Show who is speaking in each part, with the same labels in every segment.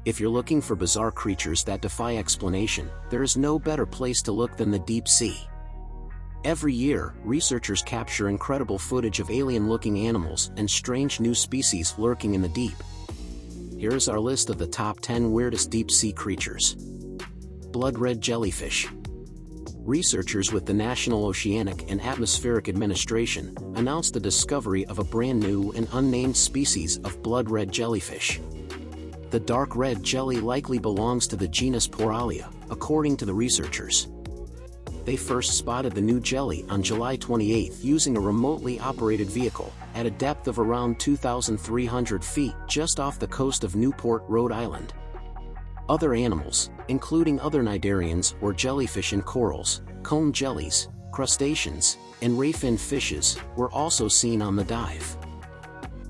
Speaker 1: If you're looking for bizarre creatures that defy explanation, there is no better place to look than the deep sea. Every year, researchers capture incredible footage of alien-looking animals and strange new species lurking in the deep. Here's our list of the top 10 weirdest deep-sea creatures. Blood red jellyfish. Researchers with the National Oceanic and Atmospheric Administration announced the discovery of a brand new and unnamed species of blood red jellyfish. The dark red jelly likely belongs to the genus Poralia, according to the researchers. They first spotted the new jelly on July 28 using a remotely operated vehicle, at a depth of around 2,300 feet just off the coast of Newport, Rhode Island. Other animals, including other cnidarians or jellyfish and corals, cone jellies, crustaceans, and rayfin fishes, were also seen on the dive.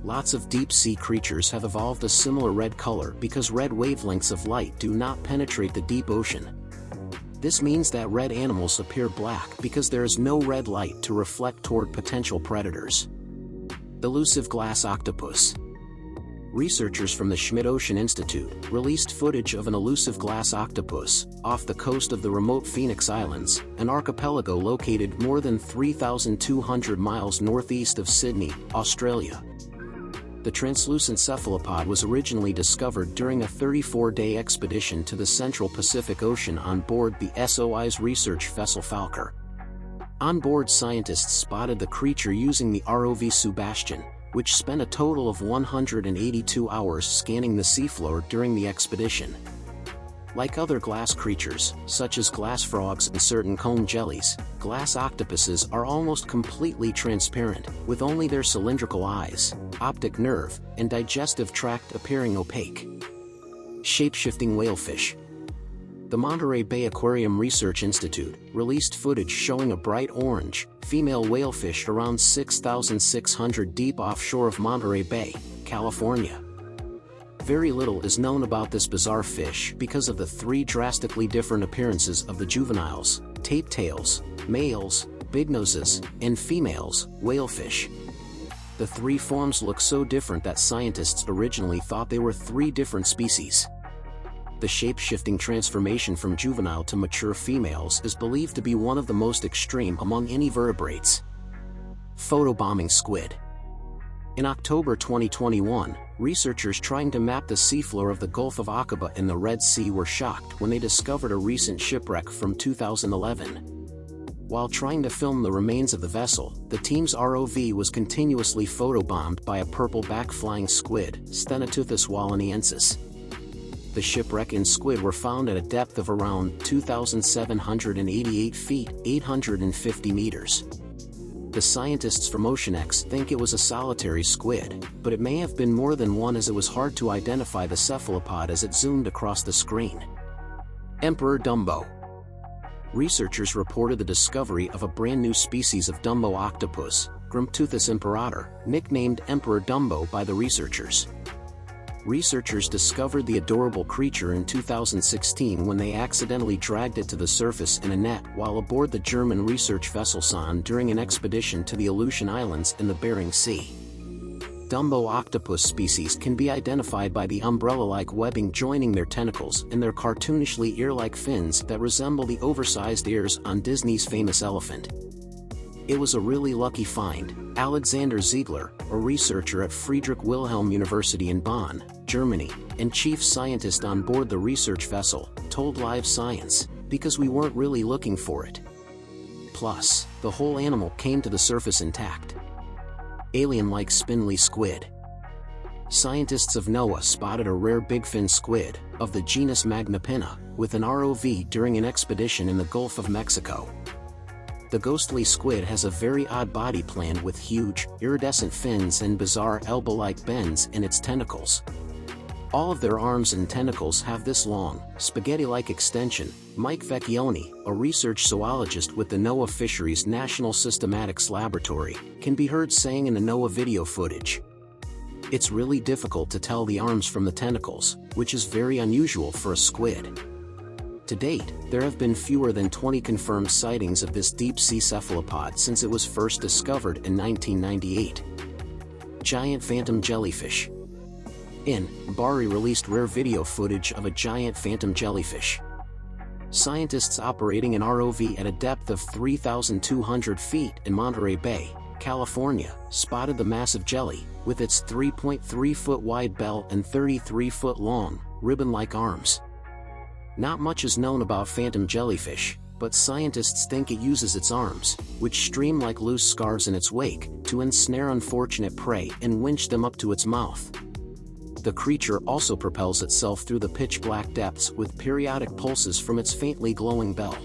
Speaker 1: Lots of deep-sea creatures have evolved a similar red color because red wavelengths of light do not penetrate the deep ocean. This means that red animals appear black because there is no red light to reflect toward potential predators. Elusive glass octopus. Researchers from the Schmidt Ocean Institute released footage of an elusive glass octopus off the coast of the remote Phoenix Islands, an archipelago located more than 3,200 miles northeast of Sydney, Australia. The translucent cephalopod was originally discovered during a 34-day expedition to the Central Pacific Ocean on board the SOI's research vessel Falker. On board, scientists spotted the creature using the ROV Sebastian, which spent a total of 182 hours scanning the seafloor during the expedition. Like other glass creatures, such as glass frogs and certain cone jellies, glass octopuses are almost completely transparent, with only their cylindrical eyes, optic nerve, and digestive tract appearing opaque. Shape-shifting whalefish. The Monterey Bay Aquarium Research Institute released footage showing a bright orange, female whalefish around 6,600 deep offshore of Monterey Bay, California. Very little is known about this bizarre fish because of the three drastically different appearances of the juveniles, tape tails, males, big noses, and females, whalefish. The three forms look so different that scientists originally thought they were three different species. The shape-shifting transformation from juvenile to mature females is believed to be one of the most extreme among any vertebrates. Photobombing squid. In October 2021, researchers trying to map the seafloor of the Gulf of Aqaba in the Red Sea were shocked when they discovered a recent shipwreck from 2011. While trying to film the remains of the vessel, the team's ROV was continuously photobombed by a purple-back flying squid, Stenoteuthis walleniensis. The shipwreck and squid were found at a depth of around 2,788 feet, 850 meters. The scientists from OceanX think it was a solitary squid, but it may have been more than one as it was hard to identify the cephalopod as it zoomed across the screen. Emperor Dumbo. Researchers reported the discovery of a brand new species of Dumbo octopus, Grimteuthis imperator, nicknamed Emperor Dumbo by the researchers. Researchers discovered the adorable creature in 2016 when they accidentally dragged it to the surface in a net while aboard the German research vessel Sonne during an expedition to the Aleutian Islands in the Bering Sea. Dumbo octopus species can be identified by the umbrella-like webbing joining their tentacles and their cartoonishly ear-like fins that resemble the oversized ears on Disney's famous elephant. It was a really lucky find, Alexander Ziegler, a researcher at Friedrich Wilhelm University in Bonn, Germany, and chief scientist on board the research vessel, told Live Science, because we weren't really looking for it. Plus, the whole animal came to the surface intact. Alien-like spindly squid. Scientists of NOAA spotted a rare bigfin squid, of the genus Magnapinna, with an ROV during an expedition in the Gulf of Mexico. The ghostly squid has a very odd body plan with huge, iridescent fins and bizarre elbow-like bends in its tentacles. All of their arms and tentacles have this long, spaghetti-like extension. Mike Vecchione, a research zoologist with the NOAA Fisheries National Systematics Laboratory, can be heard saying in the NOAA video footage, "It's really difficult to tell the arms from the tentacles, which is very unusual for a squid." To date, there have been fewer than 20 confirmed sightings of this deep-sea cephalopod since it was first discovered in 1998. Giant phantom jellyfish. Bari released rare video footage of a giant phantom jellyfish. Scientists operating an ROV at a depth of 3,200 feet in Monterey Bay, California, spotted the massive jelly, with its 3.3-foot wide bell and 33-foot long, ribbon-like arms. Not much is known about phantom jellyfish, but scientists think it uses its arms, which stream like loose scarves in its wake, to ensnare unfortunate prey and winch them up to its mouth. The creature also propels itself through the pitch-black depths with periodic pulses from its faintly glowing bell.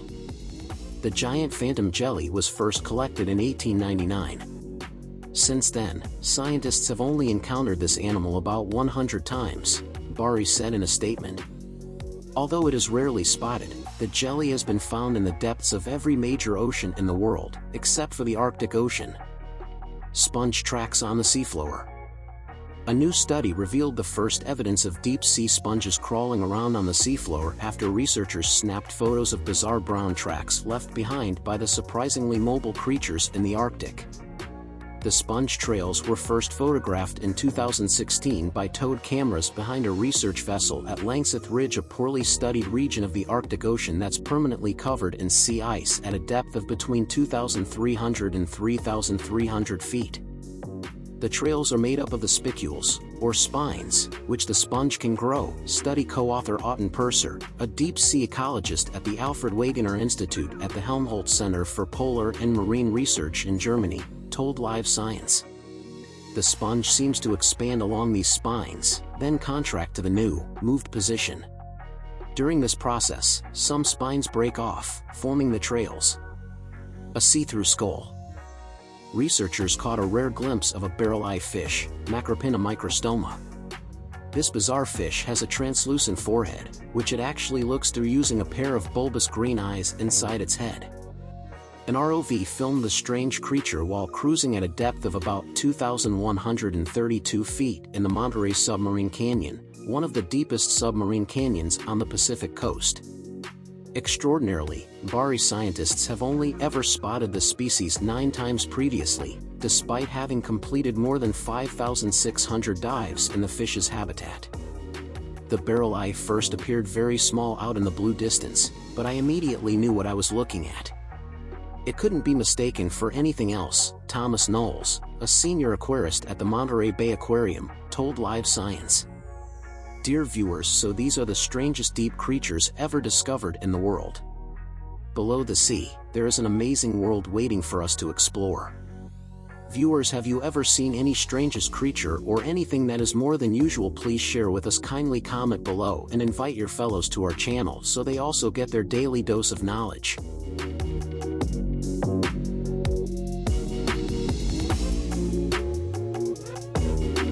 Speaker 1: The giant phantom jelly was first collected in 1899. Since then, scientists have only encountered this animal about 100 times, Bari said in a statement. Although it is rarely spotted, the jelly has been found in the depths of every major ocean in the world, except for the Arctic Ocean. Sponge tracks on the seafloor. A new study revealed the first evidence of deep-sea sponges crawling around on the seafloor after researchers snapped photos of bizarre brown tracks left behind by the surprisingly mobile creatures in the Arctic. The sponge trails were first photographed in 2016 by towed cameras behind a research vessel at Langseth Ridge, a poorly studied region of the Arctic Ocean that's permanently covered in sea ice at a depth of between 2,300 and 3,300 feet. The trails are made up of the spicules, or spines, which the sponge can grow, study co-author Autumn Purser, a deep-sea ecologist at the Alfred Wegener Institute at the Helmholtz Center for Polar and Marine Research in Germany, told Live Science. The sponge seems to expand along these spines, then contract to the new, moved position. During this process, some spines break off, forming the trails. A see-through skull. Researchers caught a rare glimpse of a barrel-eye fish, Macropina microstoma. This bizarre fish has a translucent forehead, which it actually looks through using a pair of bulbous green eyes inside its head. An ROV filmed the strange creature while cruising at a depth of about 2,132 feet in the Monterey Submarine Canyon, one of the deepest submarine canyons on the Pacific coast. Extraordinarily, Bari scientists have only ever spotted the species 9 times previously, despite having completed more than 5,600 dives in the fish's habitat. The barrel eye first appeared very small out in the blue distance, but I immediately knew what I was looking at. It couldn't be mistaken for anything else, Thomas Knowles, a senior aquarist at the Monterey Bay Aquarium, told Live Science. Dear viewers, so these are the strangest deep creatures ever discovered in the world. Below the sea, there is an amazing world waiting for us to explore. Viewers, have you ever seen any strangest creature or anything that is more than usual? Please share with us. Kindly comment below and invite your fellows to our channel so they also get their daily dose of knowledge.